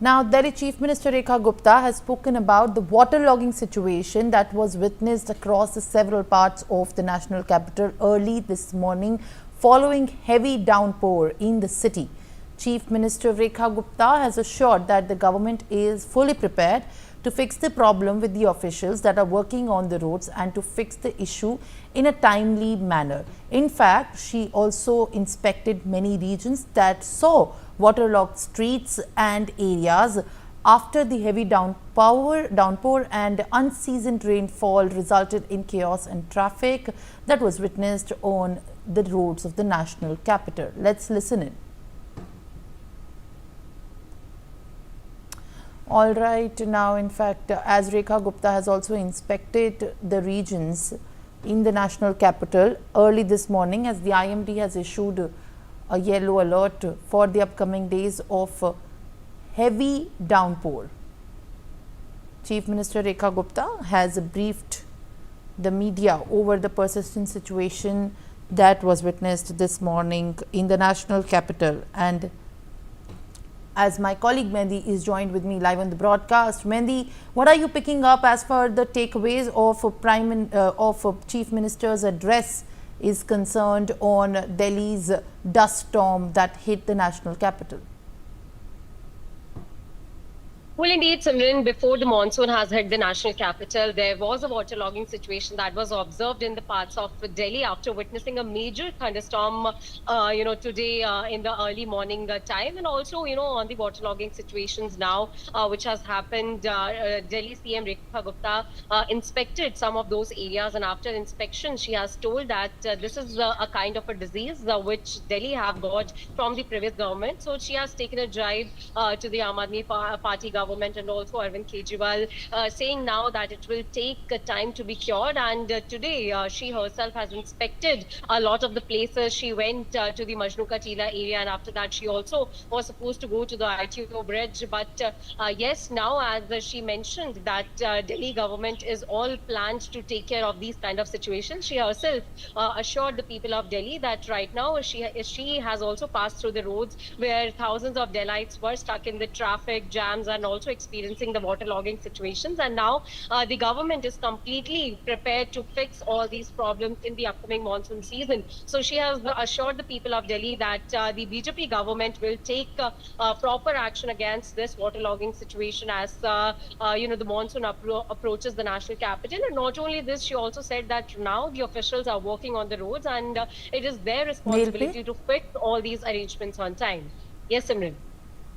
Now, Delhi Chief Minister Rekha Gupta has spoken about the waterlogging situation that was witnessed across the several parts of the national capital early this morning following heavy downpour in the city. Chief Minister Rekha Gupta has assured that the government is fully prepared to fix the problem with the officials that are working on the roads and to fix the issue in a timely manner. In fact, she also inspected many regions that saw waterlogged streets and areas after the heavy downpour and unseasoned rainfall resulted in chaos and traffic that was witnessed on the roads of the national capital. Let's listen in. All right, now in fact, as Rekha Gupta has also inspected the regions in the national capital early this morning, as the IMD has issued a yellow alert for the upcoming days of heavy downpour. Chief Minister Rekha Gupta has briefed the media over the persistent situation that was witnessed this morning in the national capital. And as my colleague Mehndi is joined with me live on the broadcast. Mehndi, what are you picking up as far the takeaways of Chief Minister's address is concerned on Delhi's dust storm that hit the national capital? Well, indeed, Simran, before the monsoon has hit the national capital, there was a waterlogging situation that was observed in the parts of Delhi after witnessing a major thunderstorm, today in the early morning time. And also, on the waterlogging situations now, which has happened, Delhi CM Rekha Gupta inspected some of those areas. And after inspection, she has told that this is a kind of a disease which Delhi have got from the previous government. So she has taken a drive to the Aam Aadmi Party government and also Arvind Kejriwal, saying now that it will take time to be cured. And today she herself has inspected a lot of the places. She went to the Majnu Ka Tila area, and after that she also was supposed to go to the ITO bridge. But yes, now as she mentioned that Delhi government is all planned to take care of these kind of situations. She herself assured the people of Delhi that right now she has also passed through the roads where thousands of Delhites were stuck in the traffic jams and also experiencing the waterlogging situations. And now the government is completely prepared to fix all these problems in the upcoming monsoon season. So she has assured the people of Delhi that the BJP government will take proper action against this waterlogging situation as the monsoon approaches the national capital. And not only this, she also said that now the officials are working on the roads and it is their responsibility to fix all these arrangements on time. Yes, Simran.